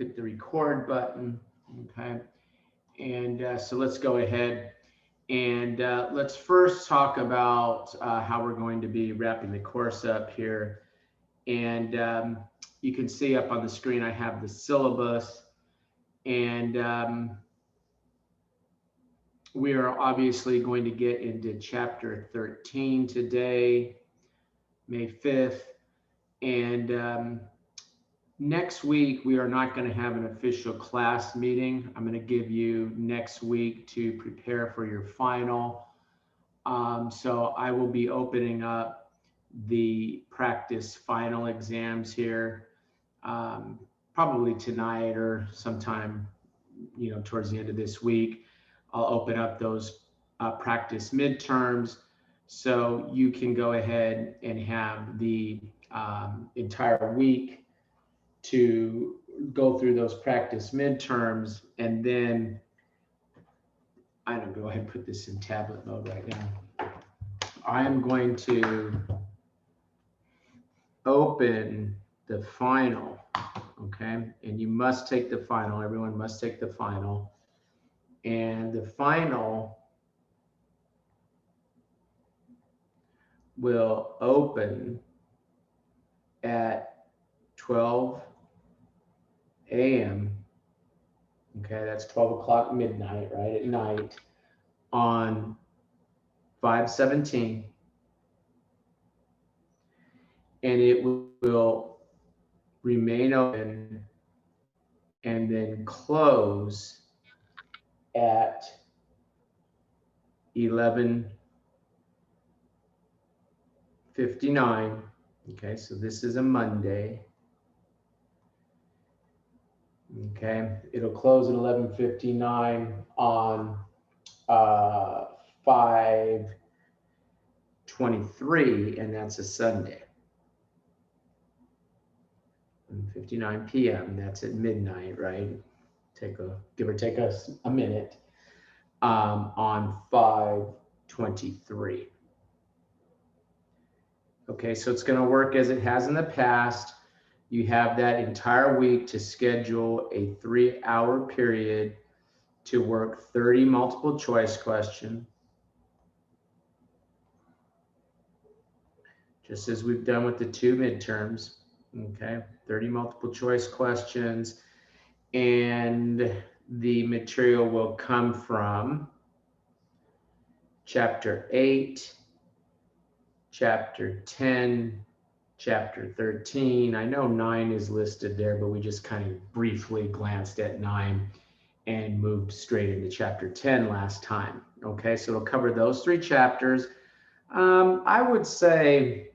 hit the record button, okay? And so let's go ahead and let's first talk about how we're going to be wrapping the course up here. And you can see up on the screen, I have the syllabus, and we are obviously going to get into chapter 13 today, May 5th. And next week, we are not going to have an official class meeting. I'm going to give you next week to prepare for your final. So I will be opening up the practice final exams here, probably tonight or sometime, towards the end of this week. I'll open up those practice midterms, so you can go ahead and have the entire week to go through those practice midterms. And then I'm going to go ahead and put this in tablet mode right now. I am going to open the final, okay? And you must take the final. Everyone must take the final. And the final will open at 12 a.m. Okay, that's 12 o'clock midnight, right, at night on 5/17. And it will remain open and then close at 11:59. Okay, so this is a Monday. Okay, it'll close at 11:59 on 5/23, and that's a Sunday. 59 p.m. That's at midnight, right? Give or take us a minute on 5/23. Okay, so it's going to work as it has in the past. You have that entire week to schedule a 3-hour period to work 30 multiple choice questions, just as we've done with the 2 midterms. Okay, 30 multiple choice questions, and the material will come from chapter 8, chapter 10, chapter 13. I know 9 is listed there, but we just kind of briefly glanced at 9 and moved straight into chapter 10 last time. Okay, so it'll cover those 3 chapters. I would say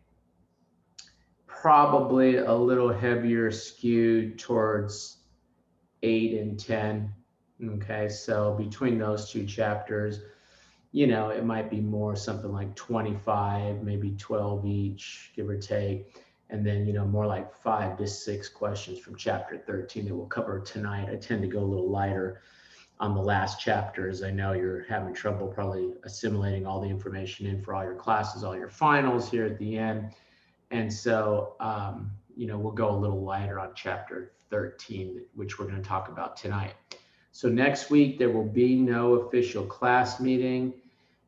probably a little heavier skewed towards 8 and 10. Okay, so between those 2 chapters, it might be more something like 25, maybe 12 each, give or take. And then, more like 5 to 6 questions from chapter 13 that we'll cover tonight. I tend to go a little lighter on the last chapters. I know you're having trouble probably assimilating all the information in for all your classes, all your finals here at the end. And so, we'll go a little lighter on chapter 13, which we're going to talk about tonight. So next week, there will be no official class meeting.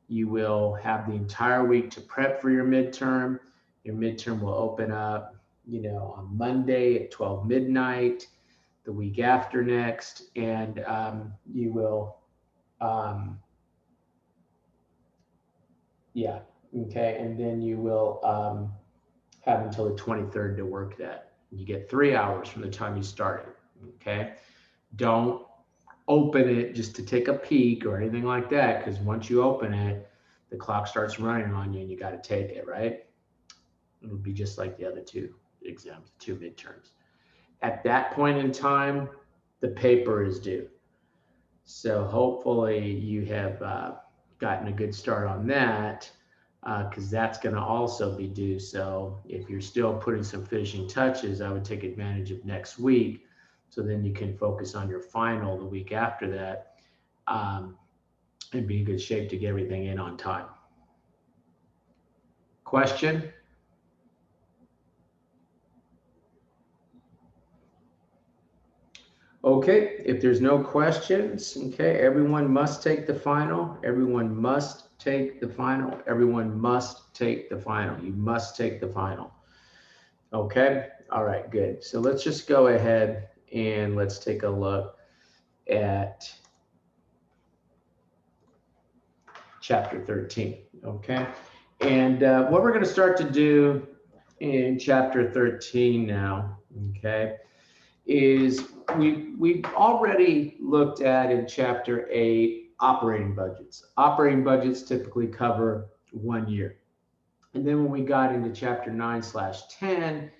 You will have the entire week to prep for your midterm. Your midterm will open up, on Monday at 12 midnight, the week after next. And you will, okay. And then you will have until the 23rd to work that. You get 3 hours from the time you started, okay? Don't open it just to take a peek or anything like that, because once you open it, the clock starts running on you and you got to take it, right? It'll be just like the other 2 exams, 2 midterms. At that point in time, the paper is due. So hopefully you have gotten a good start on that, because that's going to also be due. So if you're still putting some finishing touches, I would take advantage of next week, so then you can focus on your final the week after that, and be in good shape to get everything in on time. Question? Okay, if there's no questions, okay, everyone must take the final. Everyone must take the final. Everyone must take the final. You must take the final. Okay, all right, good. So let's just go ahead and let's take a look at chapter 13. Okay, and what we're going to start to do in chapter 13 now, okay, is we've already looked at in chapter 8 operating budgets. Operating budgets typically cover 1 year. And then when we got into chapter 9/10,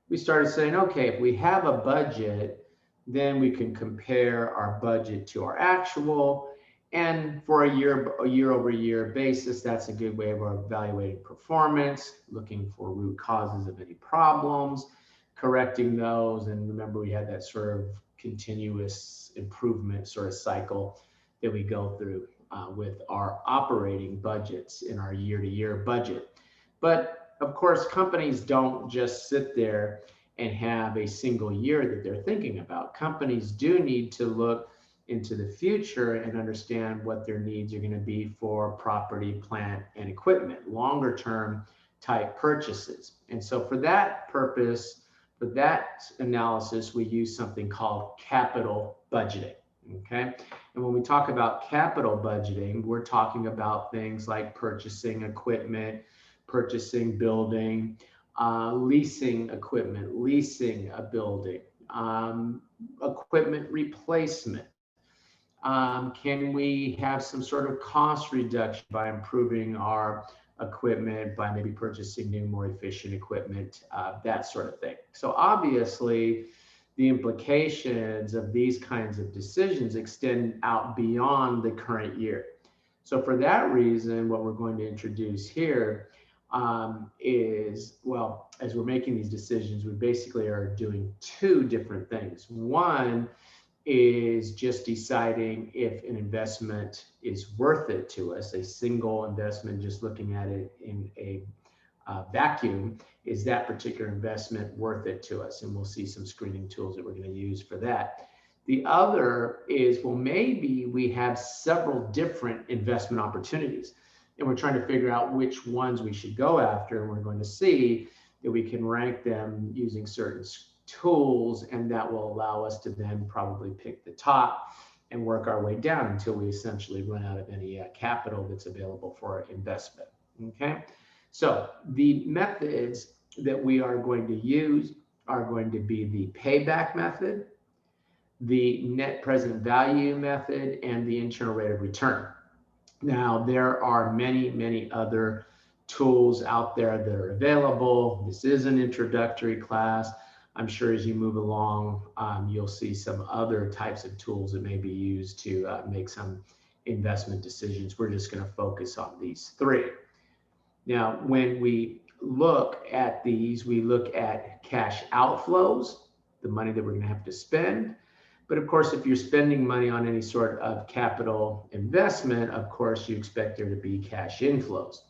we started saying, okay, if we have a budget, then we can compare our budget to our actual. And for a year over year basis, that's a good way of evaluating performance, looking for root causes of any problems, correcting those. And remember, we had that sort of continuous improvement sort of cycle that we go through with our operating budgets in our year to year budget. But of course, companies don't just sit there and have a single year that they're thinking about. Companies do need to look into the future and understand what their needs are going to be for property, plant, and equipment, longer term type purchases. And so for that purpose, for that analysis, we use something called capital budgeting. Okay. And when we talk about capital budgeting, we're talking about things like purchasing equipment, purchasing building, leasing equipment, leasing a building, equipment replacement. Can we have some sort of cost reduction by improving our equipment, by maybe purchasing new, more efficient equipment, that sort of thing. So obviously, the implications of these kinds of decisions extend out beyond the current year. So for that reason, what we're going to introduce here is, well, as we're making these decisions, we basically are doing two different things. One is just deciding if an investment is worth it to us, a single investment, just looking at it in a vacuum, is that particular investment worth it to us? And we'll see some screening tools that we're going to use for that. The other is, well, maybe we have several different investment opportunities and we're trying to figure out which ones we should go after. And we're going to see that we can rank them using certain tools, and that will allow us to then probably pick the top and work our way down until we essentially run out of any capital that's available for investment. Okay, so the methods that we are going to use are going to be the payback method, the net present value method, and the internal rate of return. Now, there are many, many other tools out there that are available. This is an introductory class. I'm sure as you move along, you'll see some other types of tools that may be used to make some investment decisions. We're just going to focus on these three. Now, when we look at these, we look at cash outflows, the money that we're going to have to spend. But of course, if you're spending money on any sort of capital investment, of course, you expect there to be cash inflows.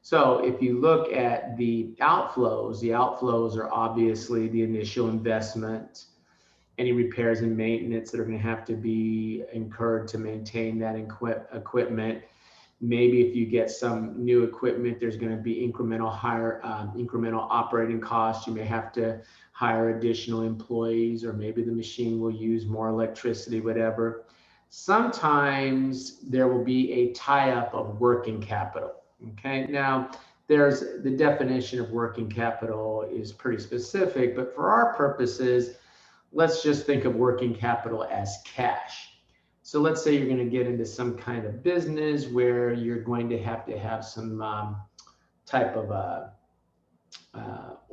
So if you look at the outflows are obviously the initial investment, any repairs and maintenance that are going to have to be incurred to maintain that equipment. Maybe if you get some new equipment, there's going to be incremental operating costs. You may have to hire additional employees, or maybe the machine will use more electricity, whatever. Sometimes there will be a tie-up of working capital. Okay, now there's the definition of working capital is pretty specific, but for our purposes, let's just think of working capital as cash. So let's say you're going to get into some kind of business where you're going to have some type of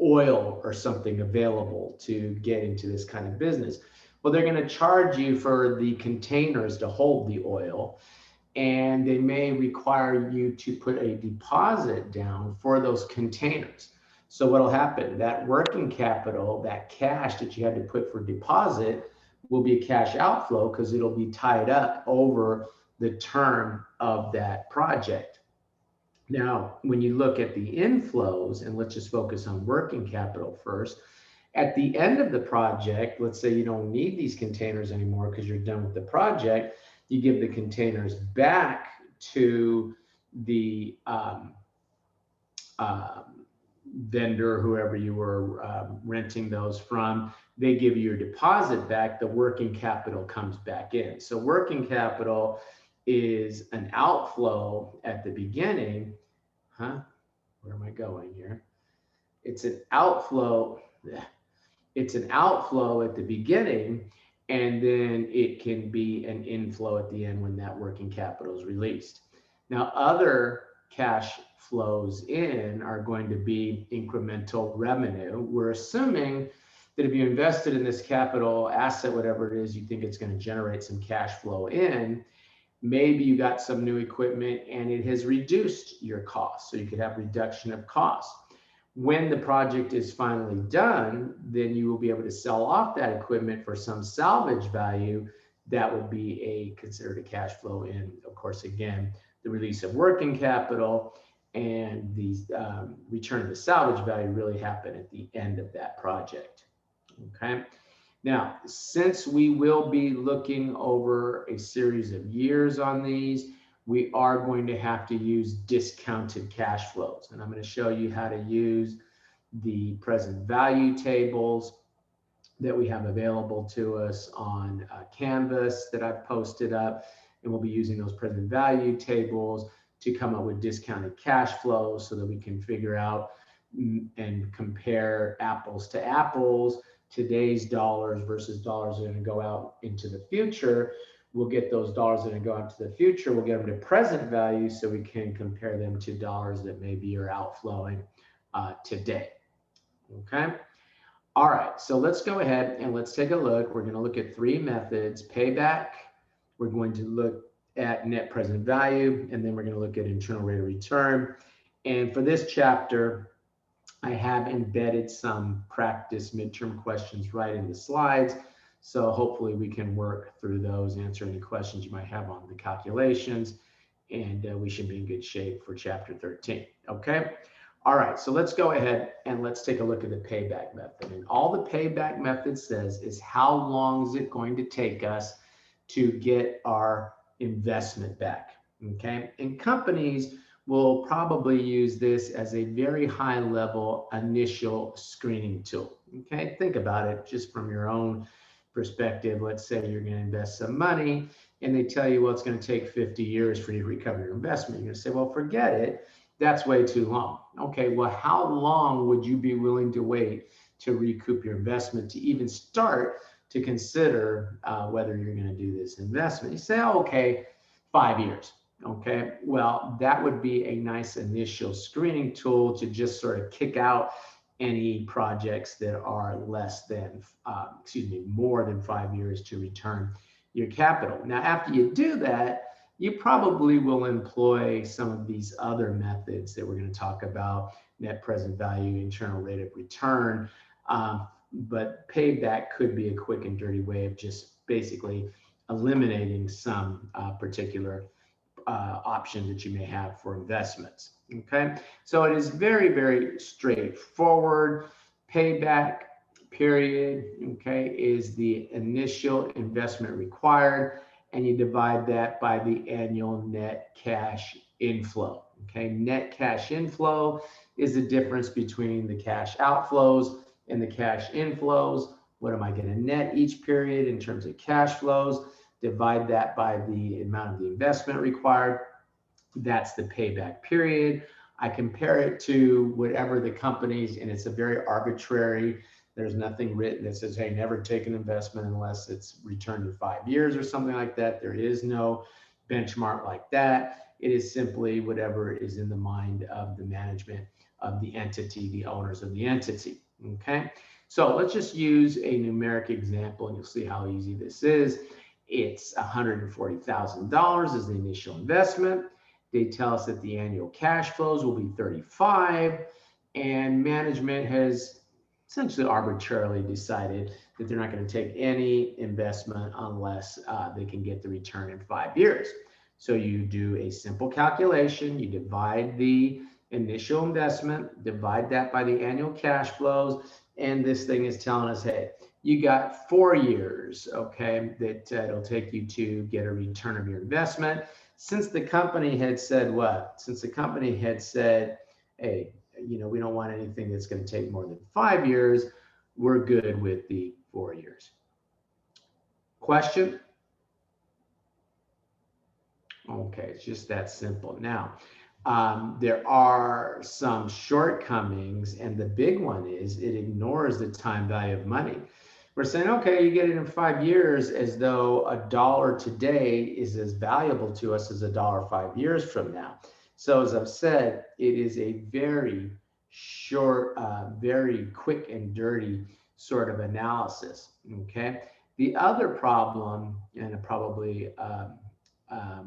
oil or something available to get into this kind of business. Well, they're going to charge you for the containers to hold the oil, and they may require you to put a deposit down for those containers. So what'll happen, that working capital, that cash that you had to put for deposit, will be a cash outflow because it'll be tied up over the term of that project. Now, when you look at the inflows, and let's just focus on working capital first, At the end of the project, let's say you don't need these containers anymore because you're done with the project, you give the containers back to the vendor, whoever you were renting those from. They give you your deposit back, the working capital comes back in. So working capital is an outflow at the beginning. Where am I going here? It's an outflow. It's an outflow at the beginning, and then it can be an inflow at the end when that working capital is released. Now, other cash flows in are going to be incremental revenue. We're assuming that if you invested in this capital asset, whatever it is, you think it's going to generate some cash flow in. Maybe you got some new equipment and it has reduced your costs. So you could have reduction of costs. When the project is finally done, then you will be able to sell off that equipment for some salvage value. That would be considered a cash flow in. Of course, again, the release of working capital and the return of the salvage value really happen at the end of that project. Okay. Now, since we will be looking over a series of years on these, we are going to have to use discounted cash flows. And I'm going to show you how to use the present value tables that we have available to us on Canvas that I've posted up. And we'll be using those present value tables to come up with discounted cash flows so that we can figure out and compare apples to apples, today's dollars versus dollars that are going to go out into the future. We'll get those dollars that are going to the future. We'll get them to present value so we can compare them to dollars that maybe are outflowing today. Okay. All right. So let's go ahead and let's take a look. We're going to look at three methods: payback. We're going to look at net present value, and then we're going to look at internal rate of return. And for this chapter, I have embedded some practice midterm questions right in the slides. So hopefully we can work through those, answer any questions you might have on the calculations, and we should be in good shape for chapter 13. Okay. All right. So let's go ahead and let's take a look at the payback method. And all the payback method says is how long is it going to take us to get our investment back. Okay. And companies will probably use this as a very high level initial screening tool. Okay. Think about it just from your own perspective. Let's say you're going to invest some money and they tell you, well, it's going to take 50 years for you to recover your investment. You're going to say, well, forget it. That's way too long. Okay. Well, how long would you be willing to wait to recoup your investment to even start to consider whether you're going to do this investment? You say, oh, okay, 5 years. Okay, well, that would be a nice initial screening tool to just sort of kick out any projects that are more than 5 years to return your capital. Now, after you do that, you probably will employ some of these other methods that we're going to talk about: net present value, internal rate of return. But payback could be a quick and dirty way of just basically eliminating some particular option that you may have for investments. Okay, so it is very, very straightforward. Payback period, okay, is the initial investment required, and you divide that by the annual net cash inflow. Okay, net cash inflow is the difference between the cash outflows and the cash inflows. What am I going to net each period in terms of cash flows? Divide that by the amount of the investment required. That's the payback period. I compare it to whatever the companies, and it's a very arbitrary, there's nothing written that says, hey, never take an investment unless it's returned in 5 years or something like that. There is no benchmark like that. It is simply whatever is in the mind of the management of the entity, the owners of the entity. Okay, so let's just use a numeric example and you'll see how easy this is. It's $140,000 as the initial investment. They tell us that the annual cash flows will be 35, and management has essentially arbitrarily decided that they're not going to take any investment unless they can get the return in 5 years. So you do a simple calculation. You divide the initial investment, divide that by the annual cash flows, And this thing is telling us, hey, you got 4 years, okay, that it'll take you to get a return of your investment. Since the company had said what? Since the company had said, hey, we don't want anything that's going to take more than 5 years, we're good with the 4 years. Question? Okay, it's just that simple. Now, there are some shortcomings, and the big one is it ignores the time value of money. We're saying, okay, you get it in 5 years, as though a dollar today is as valuable to us as a dollar 5 years from now. So as I've said, it is a very short, very quick and dirty sort of analysis, okay? The other problem, and probably,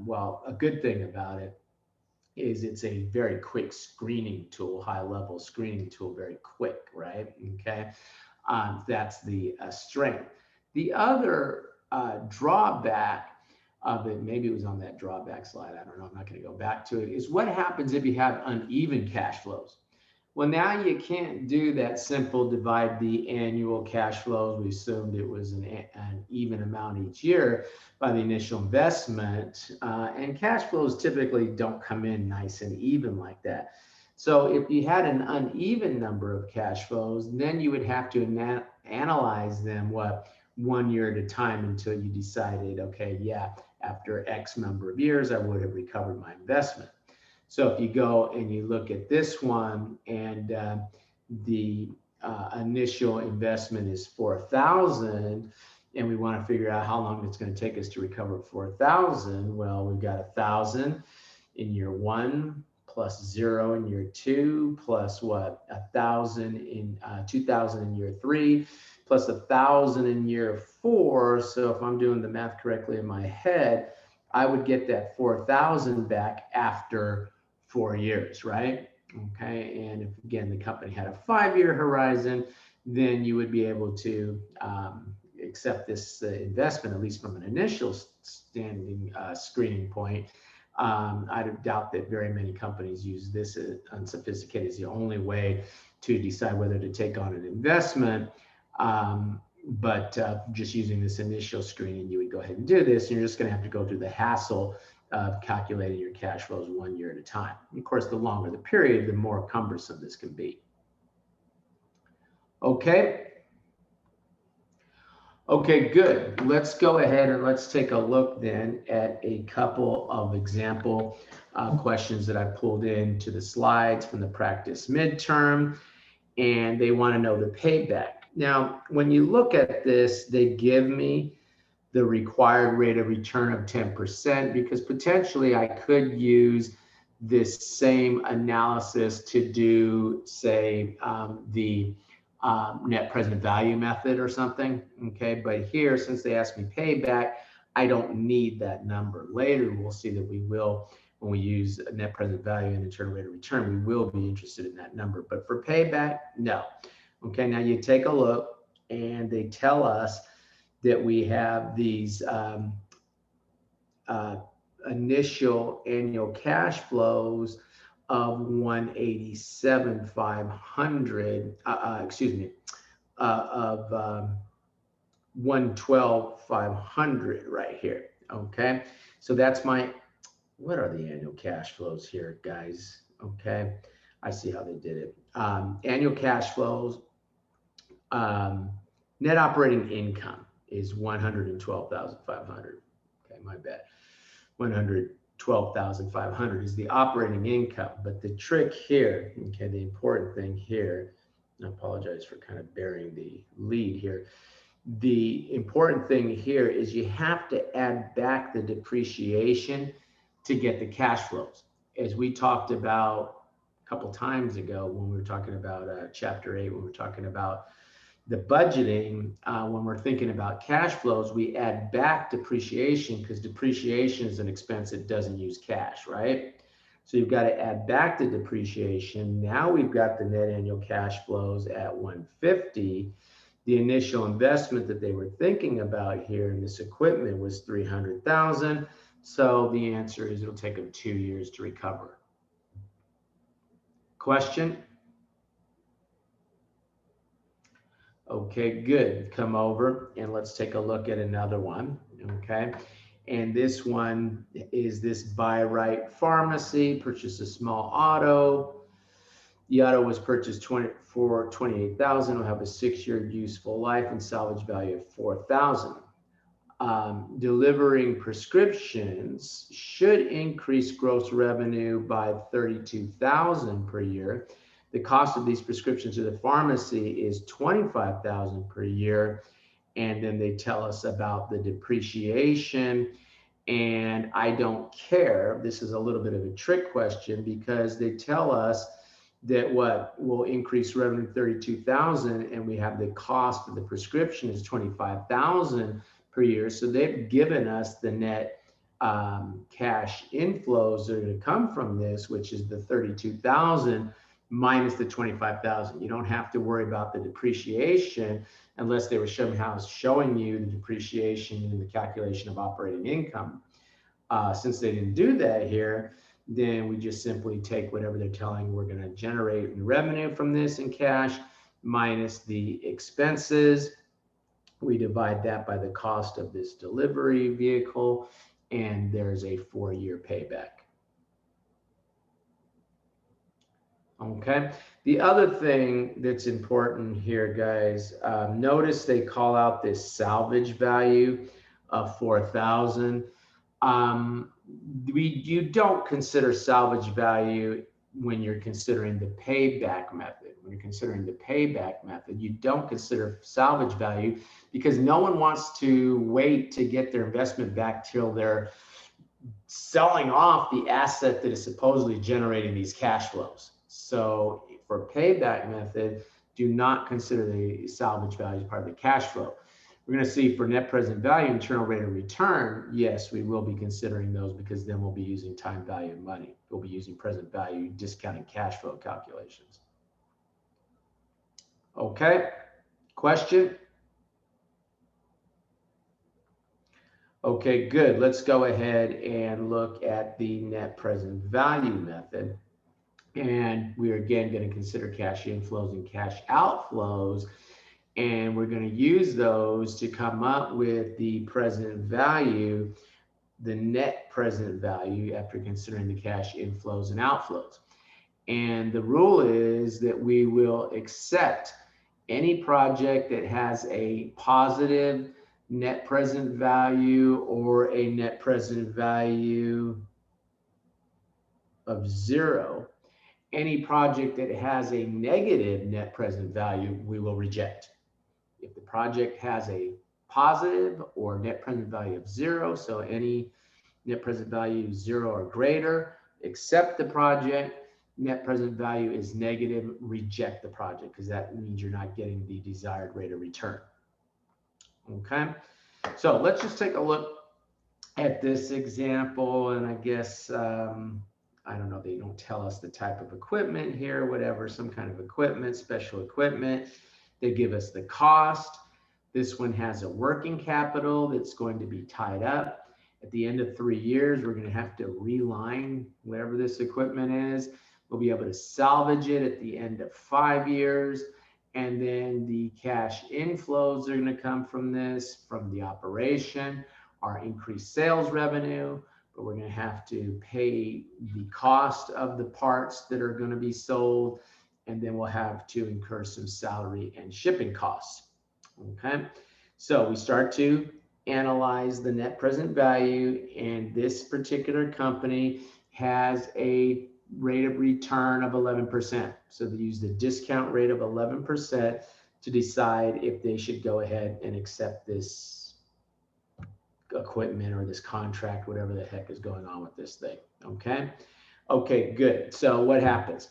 well, a good thing about it is it's a very quick screening tool, high level screening tool, very quick, right? Okay. That's the strength. The other drawback of it, maybe it was on that drawback slide, I don't know, I'm not going to go back to it, is what happens if you have uneven cash flows. Well, now you can't do that simple divide the annual cash flows. We assumed it was an even amount each year by the initial investment. And cash flows typically don't come in nice and even like that. So if you had an uneven number of cash flows, then you would have to analyze them, 1 year at a time until you decided, okay, yeah, after X number of years, I would have recovered my investment. So if you go and you look at this one, and the initial investment is 4,000, and we want to figure out how long it's going to take us to recover 4,000. Well, we've got 1,000 in year 1, plus 0 in year 2, plus 1,000 in 2,000 in year 3, plus 1,000 in year 4. So if I'm doing the math correctly in my head, I would get that 4,000 back after 4 years, right? Okay, and if again the company had a 5-year horizon, then you would be able to accept this investment, at least from an initial standing screening point. I doubt that very many companies use this unsophisticated as the only way to decide whether to take on an investment. But just using this initial screening, you would go ahead and do this, and you're just going to have to go through the hassle of calculating your cash flows 1 year at a time. And of course, the longer the period, the more cumbersome this can be. Okay. Okay, good. Let's go ahead and let's take a look then at a couple of example questions that I pulled into the slides from the practice midterm, and they want to know the payback. Now, when you look at this, they give me the required rate of return of 10%, because potentially I could use this same analysis to do, say, the net present value method or something, okay? But here, since they asked me payback, I don't need that number. Later, we'll see that we will, when we use net present value and internal rate of return, we will be interested in that number. But for payback, no. Okay, now you take a look, and they tell us that we have these initial annual cash flows of 187,500, of 112,500 right here. Okay, so that's my, what are the annual cash flows here, guys? Okay, I see how they did it. Annual cash flows, net operating income is 112,500. Okay, my bad. 112,500 is the operating income. But the trick here, okay, the important thing here, and I apologize for kind of bearing the lead here. The important thing here is you have to add back the depreciation to get the cash flows. As we talked about a couple times ago when we were talking about chapter 8, when we were talking about the budgeting, when we're thinking about cash flows, we add back depreciation, because depreciation is an expense that doesn't use cash, right? So you've got to add back the depreciation. Now we've got the net annual cash flows at 150. The initial investment that they were thinking about here in this equipment was 300,000. So the answer is it'll take them 2 years to recover. Question? Okay, good. Come over and let's take a look at another one. Okay. And this one is this Buy Right Pharmacy, purchase a small auto. The auto was purchased for 28,000. Will have a 6-year useful life and salvage value of 4,000. Delivering prescriptions should increase gross revenue by 32,000 per year. The cost of these prescriptions to the pharmacy is 25,000 per year. And then they tell us about the depreciation. And I don't care. This is a little bit of a trick question because they tell us that what will increase revenue 32,000 and we have the cost of the prescription is 25,000 per year. So they've given us the net cash inflows that are going to come from this, which is the 32,000 minus the 25,000. You don't have to worry about the depreciation unless they were showing you the depreciation in the calculation of operating income. Since they didn't do that here, then we just simply take whatever they're telling we're going to generate in revenue from this in cash minus the expenses. We divide that by the cost of this delivery vehicle, and there's a 4-year payback. Okay. The other thing that's important here, guys, notice they call out this salvage value of 4,000. You don't consider salvage value when you're considering the payback method. When you're considering the payback method, you don't consider salvage value because no one wants to wait to get their investment back till they're selling off the asset that is supposedly generating these cash flows. So for payback method, do not consider the salvage value as part of the cash flow. We're going to see for net present value, internal rate of return, yes, we will be considering those because then we'll be using time value of money. We'll be using present value discounting cash flow calculations. Okay, question? Okay, good. Let's go ahead and look at the net present value method. And we're again going to consider cash inflows and cash outflows. And we're going to use those to come up with the present value, the net present value after considering the cash inflows and outflows. And the rule is that we will accept any project that has a positive net present value or a net present value of 0. Any project that has a negative net present value, we will reject. If the project has a positive or net present value of 0, so any net present value 0 or greater, accept the project. Net present value is negative, reject the project because that means you're not getting the desired rate of return. Okay, so let's just take a look at this example, and I guess I don't know, they don't tell us the type of equipment here, whatever, some kind of equipment, special equipment. They give us the cost. This one has a working capital that's going to be tied up. At the end of 3 years, we're going to have to reline whatever this equipment is. We'll be able to salvage it at the end of 5 years. And then the cash inflows are going to come from this, from the operation, our increased sales revenue, but we're going to have to pay the cost of the parts that are going to be sold. And then we'll have to incur some salary and shipping costs. Okay, so we start to analyze the net present value, and this particular company has a rate of return of 11%. So they use the discount rate of 11% to decide if they should go ahead and accept this equipment or this contract, whatever the heck is going on with this thing. Okay. Okay, good. So what happens?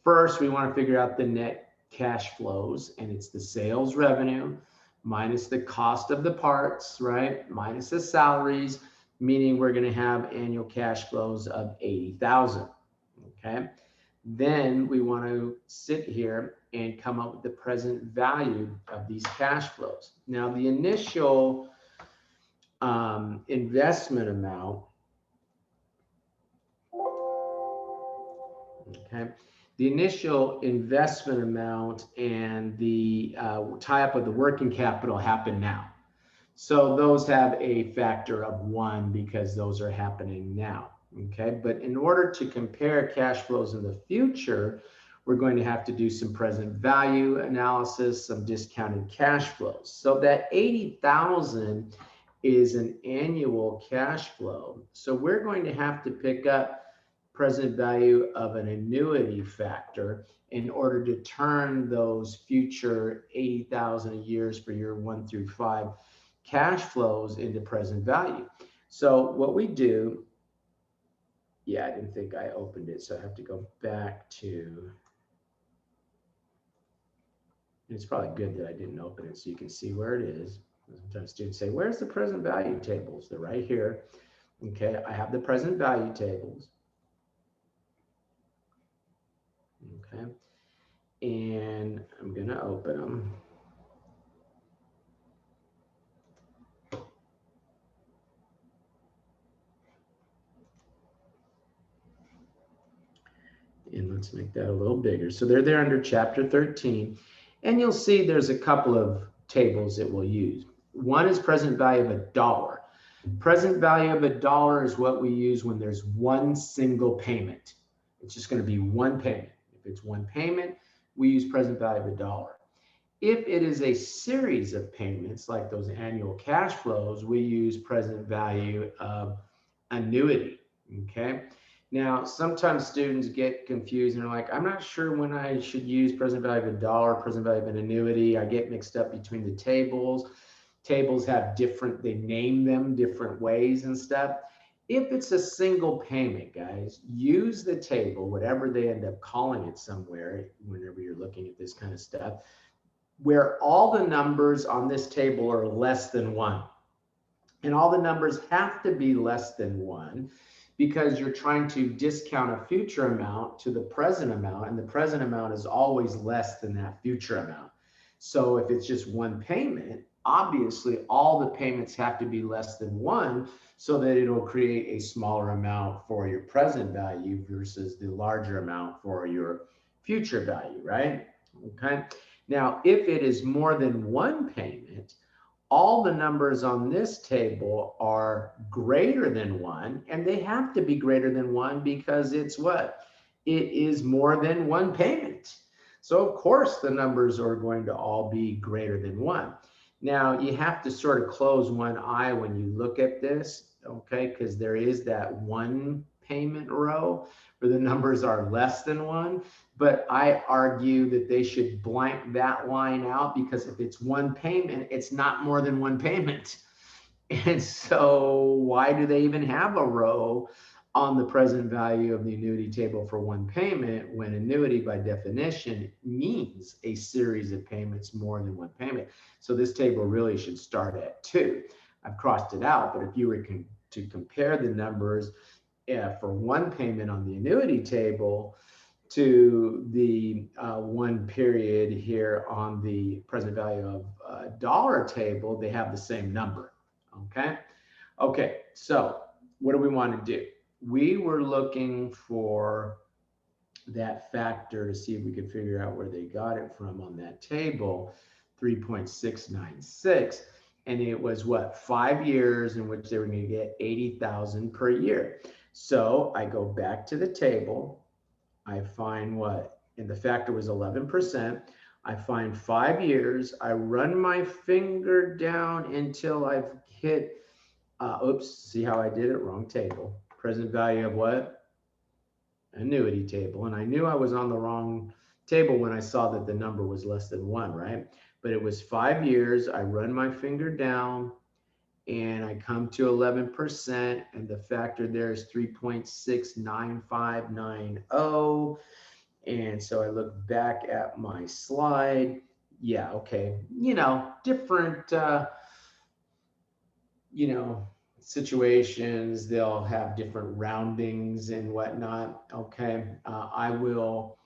First, we want to figure out the net cash flows, and it's the sales revenue minus the cost of the parts, right? Minus the salaries, meaning we're going to have annual cash flows of 80,000. Okay. Then we want to sit here and come up with the present value of these cash flows. Now, the initial investment amount, okay, the initial investment amount and the tie up of the working capital happen now. So those have a factor of 1 because those are happening now. Okay, but in order to compare cash flows in the future, we're going to have to do some present value analysis, some discounted cash flows. So that 80,000 is an annual cash flow. So we're going to have to pick up present value of an annuity factor in order to turn those future 80,000 a years for year 1 through 5 cash flows into present value. So what we do, yeah, I didn't think I opened it, so I have to go back to, it's probably good that I didn't open it so you can see where it is. Sometimes students say, where's the present value tables? They're right here. Okay, I have the present value tables. Okay, and I'm gonna open them. And let's make that a little bigger. So they're there under chapter 13. And you'll see there's a couple of tables that we'll use. One is present value of $1. Present value of $1 is what we use when there's one single payment. It's just going to be one payment. If it's one payment, we use present value of $1. If it is a series of payments, like those annual cash flows, we use present value of annuity. Okay. Now, sometimes students get confused and are like, I'm not sure when I should use present value of $1, present value of an annuity. I get mixed up between the tables. Tables have different, they name them different ways and stuff. If it's a single payment, guys, use the table, whatever they end up calling it somewhere, whenever you're looking at this kind of stuff, where all the numbers on this table are less than 1. And all the numbers have to be less than 1 because you're trying to discount a future amount to the present amount, and the present amount is always less than that future amount. So if it's just one payment, obviously all the payments have to be less than 1 so that it'll create a smaller amount for your present value versus the larger amount for your future value, right? Okay. Now, if it is more than one payment, all the numbers on this table are greater than 1, and they have to be greater than 1 because it's what? It is more than one payment. So of course the numbers are going to all be greater than 1. Now you have to sort of close one eye when you look at this, okay? Because there is that one payment row where the numbers are less than 1. But I argue that they should blank that line out because if it's one payment, it's not more than one payment. And so why do they even have a row on the present value of the annuity table for one payment when annuity by definition means a series of payments more than one payment? So this table really should start at 2. I've crossed it out, but if you were to compare the numbers for one payment on the annuity table to the one period here on the present value of dollar table, they have the same number. Okay, so what do we want to do? We were looking for that factor to see if we could figure out where they got it from on that table, 3.696. And it was what, 5 years in which they were going to get 80,000 per year. So I go back to the table. I find what? And the factor was 11%. I find 5 years. I run my finger down until I've hit, oops, see how I did it? Wrong table. Present value of what? Annuity table. And I knew I was on the wrong table when I saw that the number was less than 1, right? But it was 5 years. I run my finger down and I come to 11%, and the factor there is 3.69590. And so I look back at my slide. Yeah, okay. Different, situations, they'll have different roundings and whatnot. Okay. I will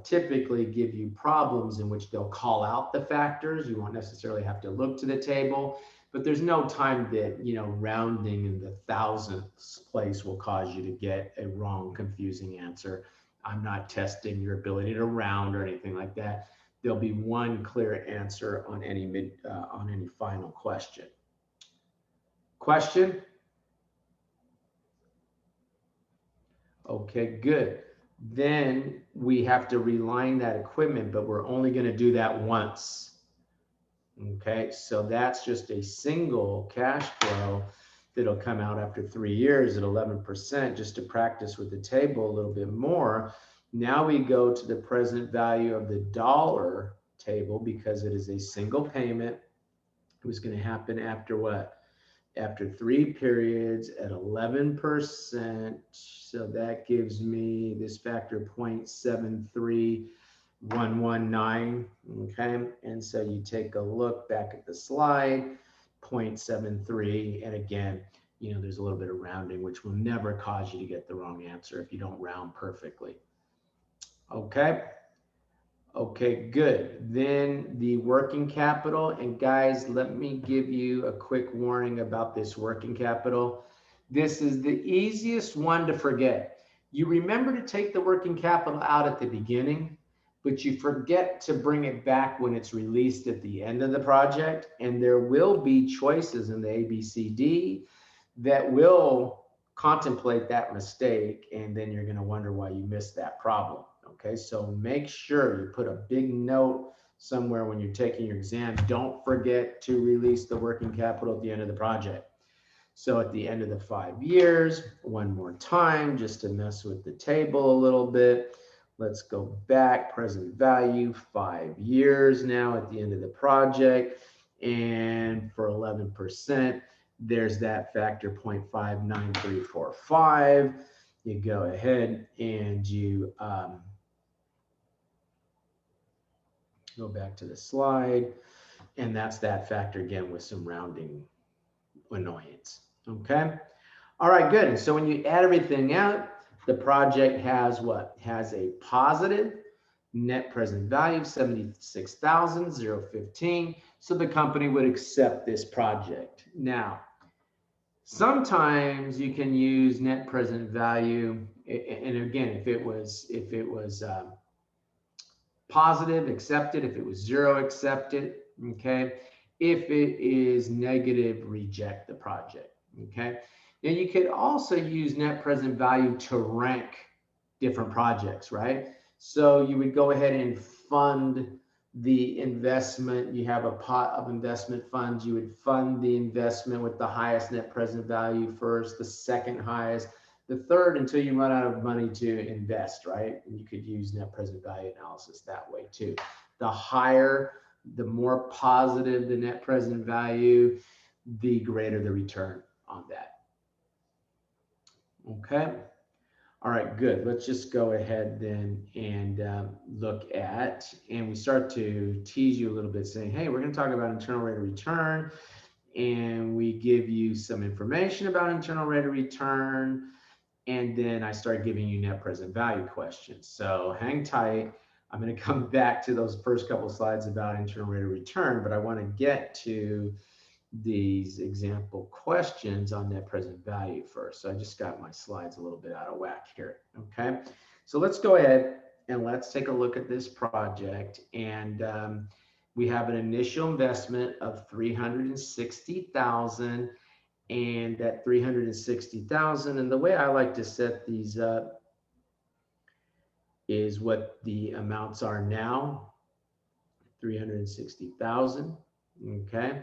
typically give you problems in which they'll call out the factors. You won't necessarily have to look to the table. But there's no time that, rounding in the thousandths place will cause you to get a wrong, confusing answer. I'm not testing your ability to round or anything like that. There'll be one clear answer on any final question. Question? Okay, good. Then we have to reline that equipment, but we're only going to do that once. Okay, so that's just a single cash flow that'll come out after 3 years at 11%, just to practice with the table a little bit more. Now we go to the present value of the dollar table because it is a single payment. It was going to happen after what? After 3 periods at 11%. So that gives me this factor 0.73119. Okay, and so you take a look back at the slide, 0.73, and again, you know, there's a little bit of rounding, which will never cause you to get the wrong answer if you don't round perfectly. Okay. Okay, good. Then the working capital, and guys, let me give you a quick warning about this working capital. This is the easiest one to forget. You remember to take the working capital out at the beginning, but you forget to bring it back when it's released at the end of the project. And there will be choices in the ABCD that will contemplate that mistake, and then you're going to wonder why you missed that problem. Okay, so make sure you put a big note somewhere when you're taking your exam. Don't forget to release the working capital at the end of the project. So at the end of the 5 years, one more time, just to mess with the table a little bit. Let's go back, present value, 5 years now at the end of the project. And for 11%, there's that factor 0.59345. You go ahead and you go back to the slide, and that's that factor again with some rounding annoyance. Okay. All right, good. And so when you add everything out, the project has what? Has a positive net present value of $76,015. So the company would accept this project. Now, sometimes you can use net present value, and again, if it was positive, accept it. If it was 0, accept it. Okay. If it is negative, reject the project. Okay. Now you could also use net present value to rank different projects, right? So you would go ahead and fund the investment. You have a pot of investment funds. You would fund the investment with the highest net present value first, the second highest, the third, until you run out of money to invest, right? And you could use net present value analysis that way too. The higher, the more positive the net present value, the greater the return on that. Okay. All right, good. Let's just go ahead then and look at, and we start to tease you a little bit saying, hey, we're going to talk about internal rate of return, and we give you some information about internal rate of return. And then I start giving you net present value questions. So hang tight. I'm going to come back to those first couple of slides about internal rate of return, but I want to get to these example questions on net present value first. So I just got my slides a little bit out of whack here. Okay. So let's go ahead and let's take a look at this project. And we have an initial investment of $360,000. And that 360,000, and the way I like to set these up is what the amounts are now, 360,000. Okay,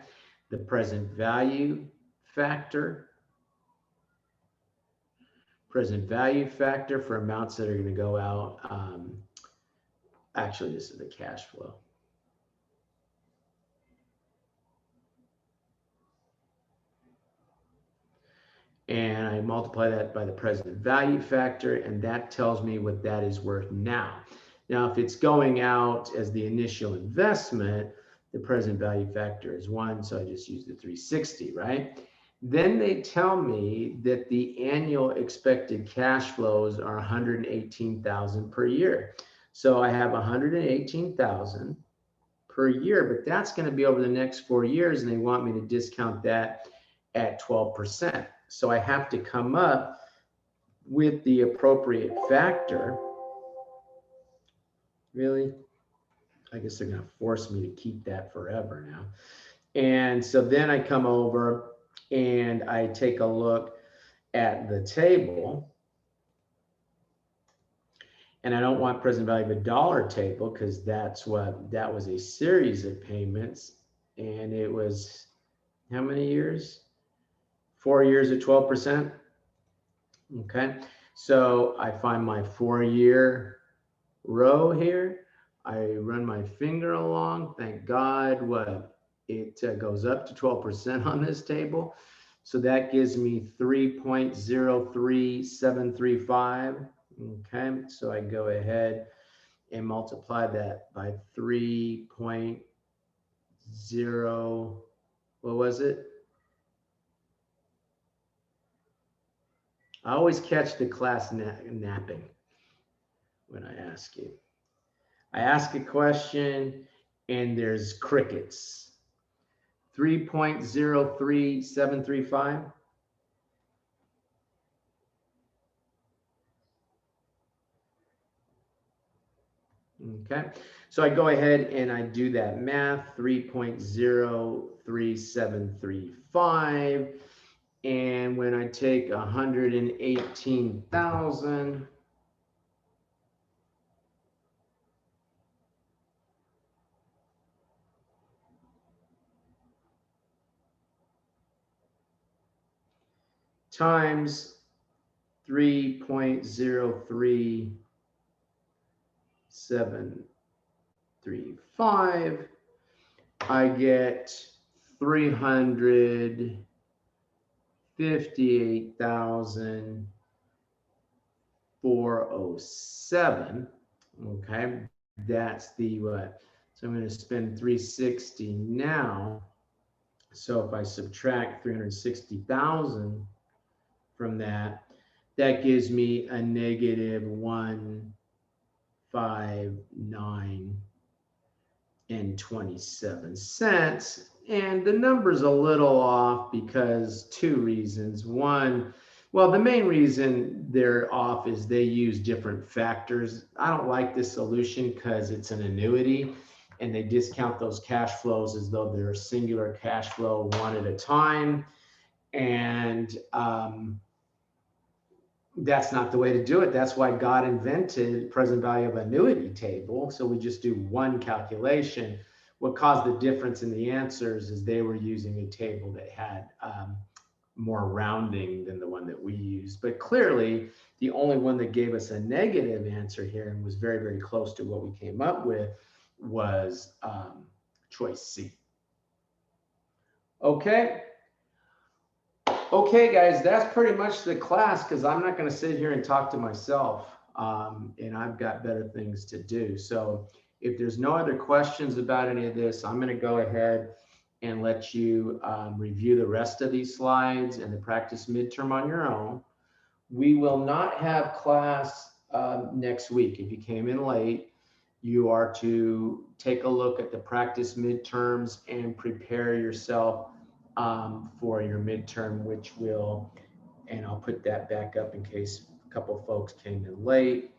the present value factor for amounts that are going to go out. Actually, this is the cash flow. And I multiply that by the present value factor, and that tells me what that is worth now. Now, if it's going out as the initial investment, the present value factor is 1, so I just use the 360, right? Then they tell me that the annual expected cash flows are 118,000 per year. So I have 118,000 per year, but that's going to be over the next 4 years, and they want me to discount that at 12%. So I have to come up with the appropriate factor Really? I guess they're going to force me to keep that forever now. And so then I come over and I take a look at the table. And I don't want present value of a dollar table because that was a series of payments. And it was how many years? 4 years at 12%. Okay. So I find my 4 year row here. I run my finger along. Thank God what it goes up to 12% on this table. So that gives me 3.03735. Okay, so I go ahead and multiply that by 3.0, what was it? I always catch the class napping when I ask you. I ask a question and there's crickets. 3.03735. Okay, so I go ahead and I do that math, 3.03735. And when I take 118,000 times 3.03735, I get 358,407. Okay, that's the what? So I'm going to spend 360 now. So if I subtract 360,000 from that, that gives me a negative 159 and 27 cents. And the number's a little off because two reasons. One, well, the main reason they're off is they use different factors. I don't like this solution because it's an annuity and they discount those cash flows as though they're singular cash flow one at a time. And that's not the way to do it. That's why God invented present value of annuity table. So we just do one calculation. What caused the difference in the answers is they were using a table that had more rounding than the one that we used. But clearly, the only one that gave us a negative answer here and was very, very close to what we came up with was choice C. Okay. Okay, guys, that's pretty much the class because I'm not going to sit here and talk to myself, and I've got better things to do. So if there's no other questions about any of this, I'm going to go ahead and let you review the rest of these slides and the practice midterm on your own. We will not have class next week. If you came in late, you are to take a look at the practice midterms and prepare yourself for your midterm, which will, and I'll put that back up in case a couple of folks came in late.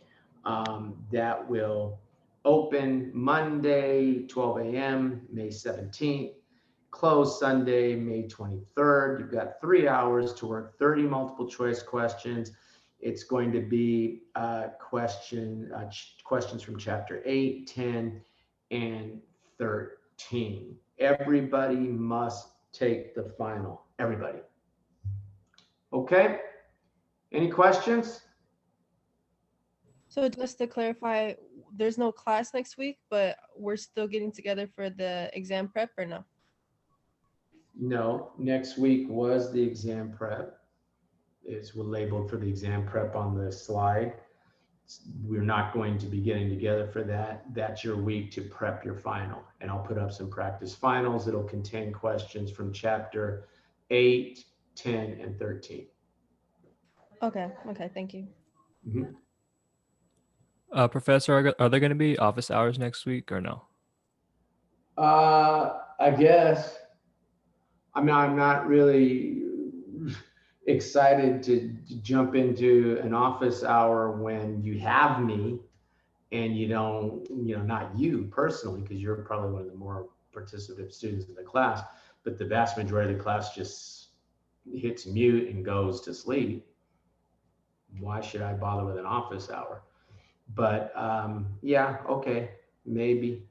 That will open Monday, 12 a.m., May 17th, close Sunday, May 23rd. You've got 3 hours to work 30 multiple choice questions. It's going to be questions from chapter 8, 10, and 13. Everybody must take the final. Everybody. Okay? Any questions? So just to clarify, there's no class next week, but we're still getting together for the exam prep or no? No, next week was the exam prep. It's labeled for the exam prep on the slide. We're not going to be getting together for that. That's your week to prep your final. And I'll put up some practice finals. It'll contain questions from chapter 8, 10, and 13. Okay, thank you. Mm-hmm. Professor, are there going to be office hours next week or no? I guess. I mean, I'm not really excited to jump into an office hour when you have me and you don't, not you personally, because you're probably one of the more participative students in the class, but the vast majority of the class just hits mute and goes to sleep, why should I bother with an office hour? But yeah, okay, maybe.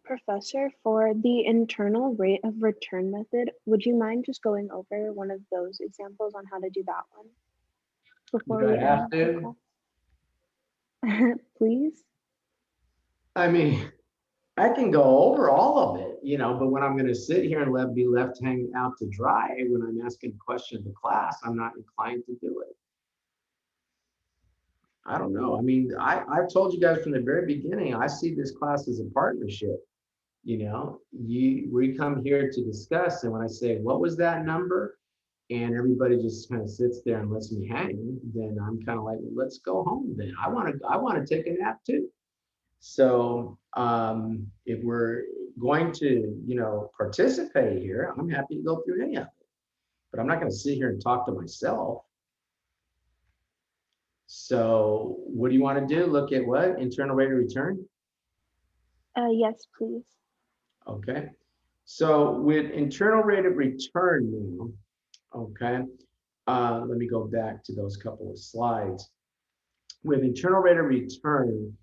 Professor, for the internal rate of return method, would you mind just going over one of those examples on how to do that one before Do I we have end the to? call? Please? I mean, I can go over all of it, but when I'm going to sit here and be left hanging out to dry when I'm asking a question to class, I'm not inclined to do it. I don't know. I mean, I've told you guys from the very beginning, I see this class as a partnership. We come here to discuss, and when I say, what was that number? And everybody just kind of sits there and lets me hang, then I'm kind of like, well, let's go home then. I want to take a nap too. So if we're going to, participate here, I'm happy to go through any of it. But I'm not going to sit here and talk to myself. So what do you want to do? Look at what? Internal rate of return? Yes, please. Okay. So with internal rate of return now, okay, let me go back to those couple of slides. With internal rate of return,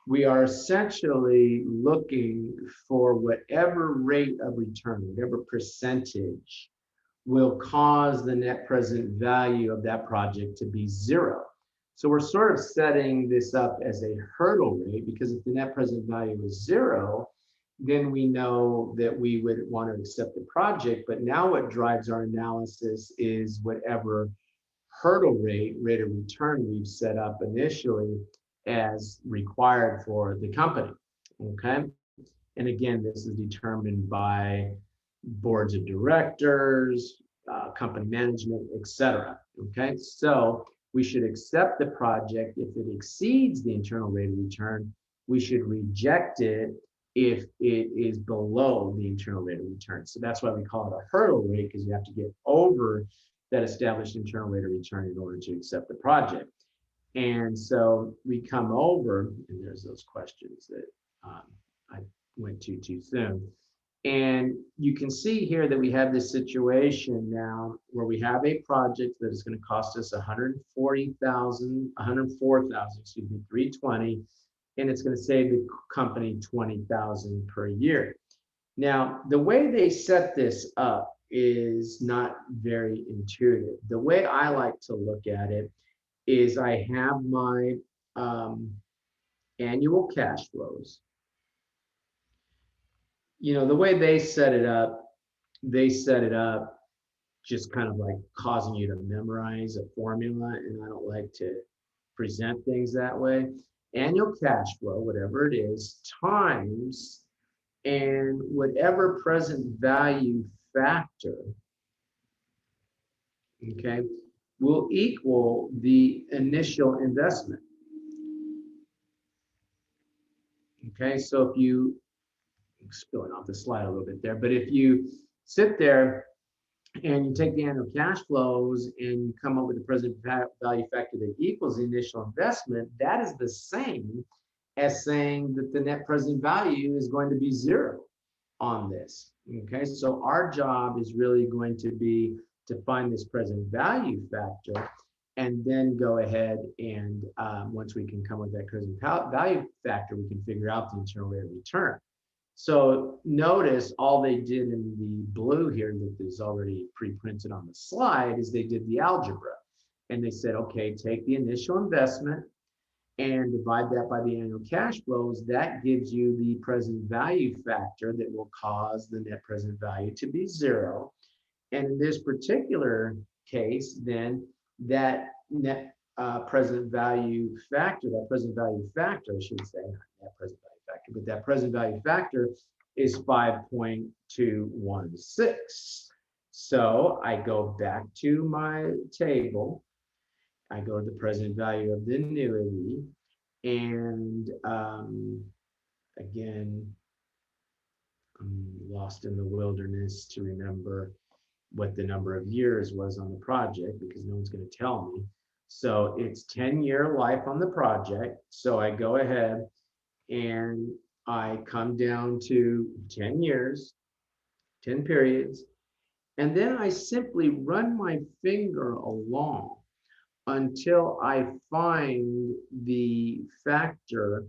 we are essentially looking for whatever rate of return, whatever percentage will cause the net present value of that project to be zero. So we're sort of setting this up as a hurdle rate, because if the net present value is zero, then we know that we would want to accept the project. But now what drives our analysis is whatever hurdle rate of return we've set up initially as required for the company, okay? And again, this is determined by boards of directors, company management, etc. Okay, so we should accept the project if it exceeds the internal rate of return. We should reject it if it is below the internal rate of return. So that's why we call it a hurdle rate, because you have to get over that established internal rate of return in order to accept the project. And so we come over, and there's those questions that I went to too soon. And you can see here that we have this situation now where we have a project that is going to cost us 104,000, excuse me, 320, and it's going to save the company 20,000 per year. Now, the way they set this up is not very intuitive. The way I like to look at it is I have my annual cash flows. The way they set it up just kind of like causing you to memorize a formula, and I don't like to present things that way. Annual cash flow, whatever it is, times and whatever present value factor, okay, will equal the initial investment. Okay, so if you, I'm spilling off the slide a little bit there, but if you sit there and you take the annual cash flows and you come up with the present value factor that equals the initial investment, that is the same as saying that the net present value is going to be zero on this. Okay, so our job is really going to be to find this present value factor, and then go ahead and once we can come with that present value factor, we can figure out the internal rate of return. So notice all they did in the blue here that is already pre-printed on the slide is they did the algebra. And they said, okay, take the initial investment and divide that by the annual cash flows. That gives you the present value factor that will cause the net present value to be zero. And in this particular case, then that net present value factor, I should say, not net present value factor, but that present value factor is 5.216. So I go back to my table, I go to the present value of the annuity, and again, I'm lost in the wilderness to remember what the number of years was on the project, because no one's going to tell me. So it's 10-year life on the project. So I go ahead and I come down to 10 years, 10 periods, and then I simply run my finger along until I find the factor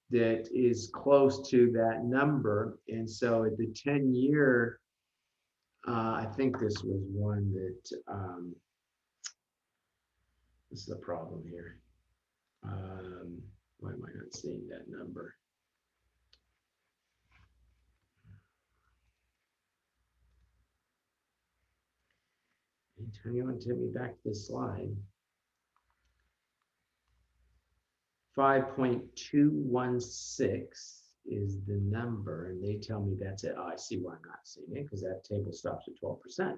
that is close to that number. And so at the 10-year, I think this was one that, this is the problem here. Why am I not seeing that number? Anytime you want to take me back to the slide. 5.216 is the number, and they tell me that's it. Oh, I see why I'm not seeing it, because that table stops at 12%.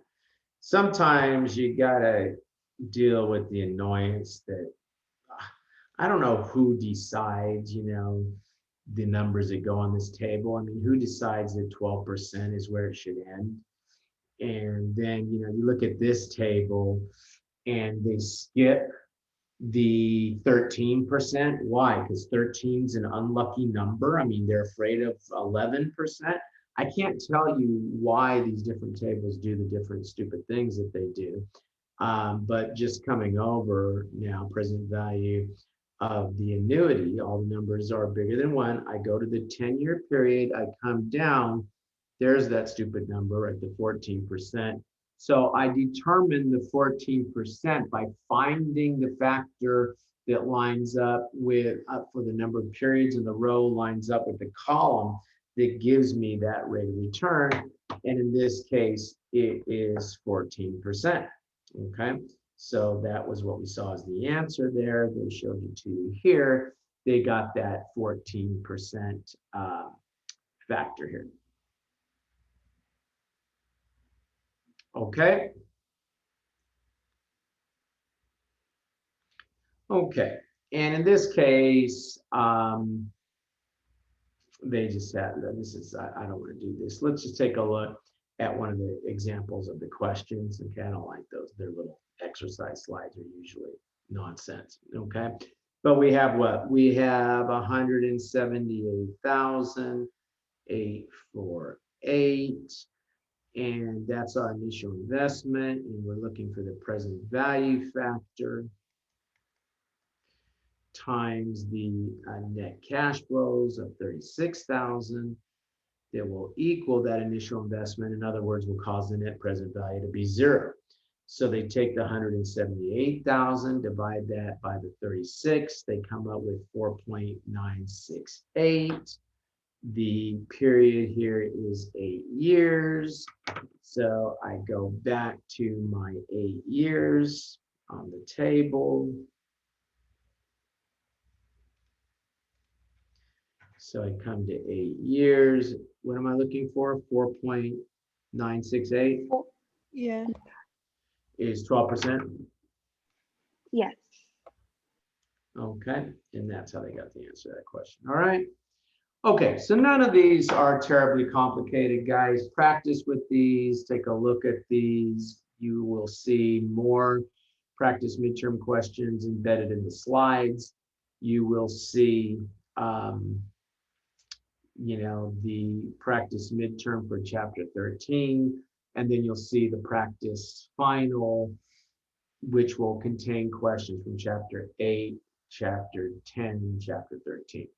Sometimes you gotta deal with the annoyance that I don't know who decides, the numbers that go on this table. I mean, who decides that 12% is where it should end? And then, you look at this table and they skip the 13%. Why? Because 13 is an unlucky number. I mean, they're afraid of 11%. I can't tell you why these different tables do the different stupid things that they do. But just coming over now, present value of the annuity, all the numbers are bigger than 1. I go to the 10-year period, I come down, there's that stupid number, right, the 14%. So I determine the 14% by finding the factor that lines up with, for the number of periods in the row, lines up with the column that gives me that rate of return. And in this case, it is 14%. Okay, so that was what we saw as the answer there. They showed it to you here. They got that 14% factor here. Okay. Okay, and in this case, they just had, this is, I don't want to do this. Let's just take a look at one of the examples of the questions. Okay, I don't like those. Their little exercise slides are usually nonsense. Okay, but we have what? We have 178,848, and that's our initial investment, and we're looking for the present value factor times the net cash flows of 36,000 that will equal that initial investment. In other words, will cause the net present value to be 0. So they take the 178,000, divide that by the 36, they come up with 4.968. The period here is 8 years. So I go back to my 8 years on the table. So I come to 8 years. What am I looking for? 4.968 Yeah. is 12%. Yes. Okay, and that's how they got the answer to that question. All right. Okay, so none of these are terribly complicated, guys. Practice with these. Take a look at these. You will see more practice midterm questions embedded in the slides. You will see the practice midterm for chapter 13, and then you'll see the practice final, which will contain questions from chapter 8, chapter 10, and chapter 13.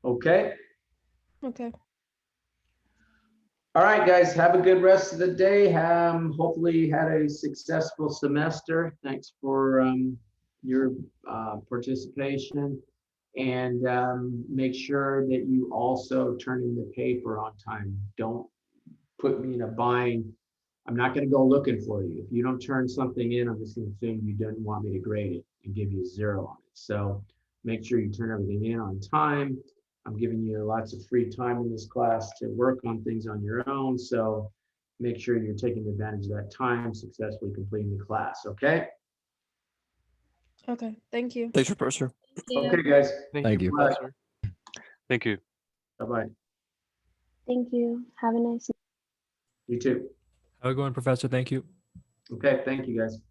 Okay. Okay. All right, guys, have a good rest of the day. Hopefully you had a successful semester. Thanks for your participation. And make sure that you also turn in the paper on time. Don't put me in a bind. I'm not going to go looking for you. If you don't turn something in, I'm just going to assume you don't want me to grade it and give you a 0 on it. So make sure you turn everything in on time. I'm giving you lots of free time in this class to work on things on your own. So make sure you're taking advantage of that time, successfully completing the class. Okay? Okay. Thank you. Thanks, Professor. Okay, guys. Thank you. Bye. Thank you. Bye-bye. Thank you. Have a nice You too. Have a good one, Professor. Thank you. Okay, thank you, guys.